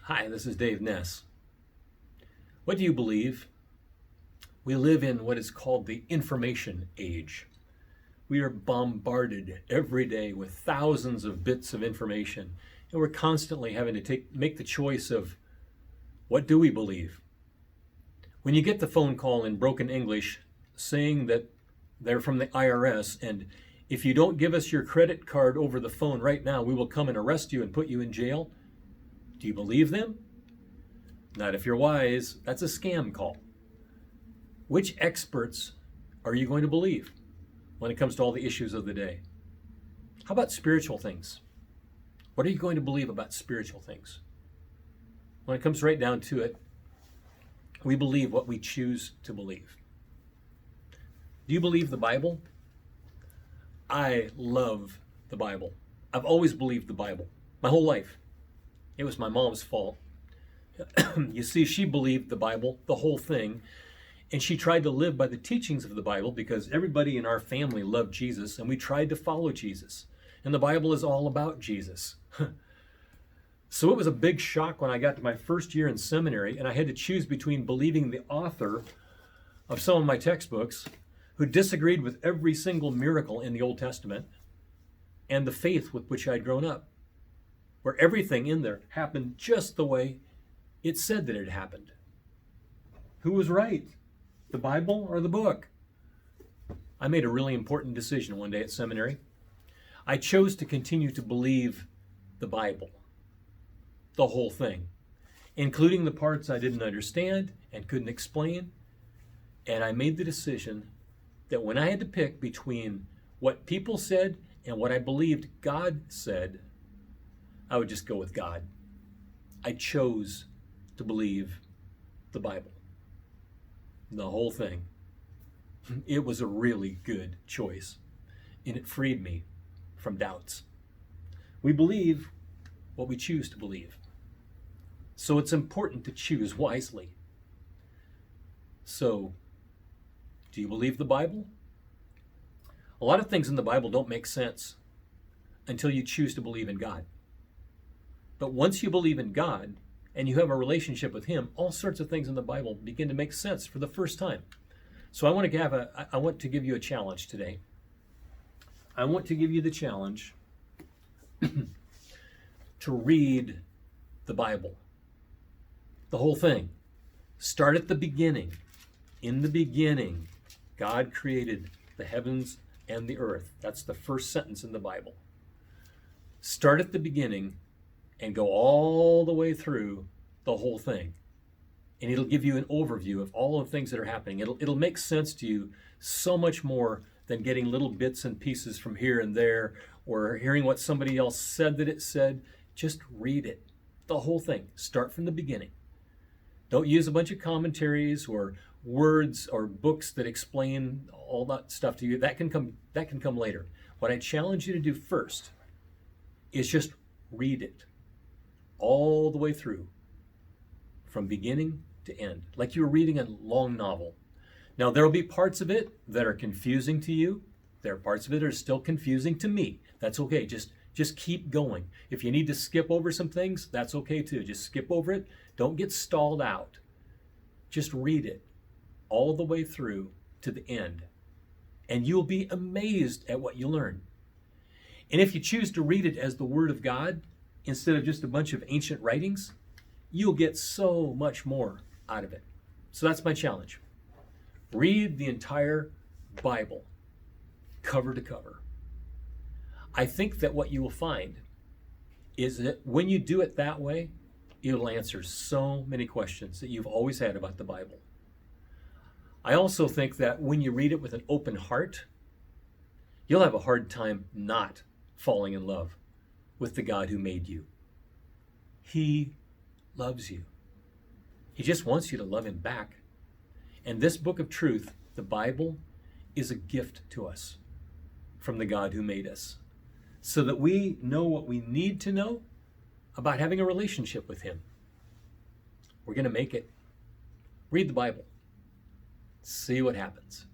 Hi, this is Dave Ness. What do you believe? We live in what is called the information age. We are bombarded every day with thousands of bits of information, and we're constantly having to make the choice of what do we believe? When you get the phone call in broken English saying that they're from the IRS, and if you don't give us your credit card over the phone right now, we will come and arrest you and put you in jail. Do you believe them? Not if you're wise. That's a scam call. Which experts are you going to believe when it comes to all the issues of the day? How about spiritual things? What are you going to believe about spiritual things? When it comes right down to it, we believe what we choose to believe. Do you believe the Bible? I love the Bible. I've always believed the Bible, my whole life. It was my mom's fault. You see, she believed the Bible, the whole thing, and she tried to live by the teachings of the Bible because everybody in our family loved Jesus, and we tried to follow Jesus. And the Bible is all about Jesus. So it was a big shock when I got to my first year in seminary, and I had to choose between believing the author of some of my textbooks, who disagreed with every single miracle in the Old Testament, and the faith with which I'd grown up, where everything in there happened just the way it said that it happened. Who was right? The Bible or the book? I made a really important decision one day at seminary. I chose to continue to believe the Bible, the whole thing, including the parts I didn't understand and couldn't explain. And I made the decision that when I had to pick between what people said and what I believed God said, I would just go with God. I chose to believe the Bible, the whole thing. It was a really good choice, and it freed me from doubts. We believe what we choose to believe. So it's important to choose wisely. So, do you believe the Bible? A lot of things in the Bible don't make sense until you choose to believe in God. But once you believe in God and you have a relationship with Him, all sorts of things in the Bible begin to make sense for the first time. So I want to give you a challenge today. I want to give you the challenge to read the Bible, the whole thing. Start at the beginning. In the beginning, God created the heavens and the earth. That's the first sentence in the Bible. Start at the beginning and go all the way through the whole thing. And it'll give you an overview of all of the things that are happening. It'll make sense to you so much more than getting little bits and pieces from here and there, or hearing what somebody else said that it said. Just read it, the whole thing. Start from the beginning. Don't use a bunch of commentaries or words or books that explain all that stuff to you. That can come later. What I challenge you to do first is just read it all the way through, from beginning to end, like you were reading a long novel. Now, there will be parts of it that are confusing to you. There are parts of it that are still confusing to me. That's okay. Just keep going. If you need to skip over some things, that's okay too. Just skip over it. Don't get stalled out. Just read it all the way through to the end, and you'll be amazed at what you learn. And if you choose to read it as the Word of God instead of just a bunch of ancient writings, you'll get so much more out of it. So that's my challenge. Read the entire Bible, cover to cover. I think that what you will find is that when you do it that way, it'll answer so many questions that you've always had about the Bible. I also think that when you read it with an open heart, you'll have a hard time not falling in love with the God who made you. He loves you. He just wants you to love Him back. And this book of truth, the Bible, is a gift to us from the God who made us, so that we know what we need to know about having a relationship with Him. We're going to make it. Read the Bible. See what happens.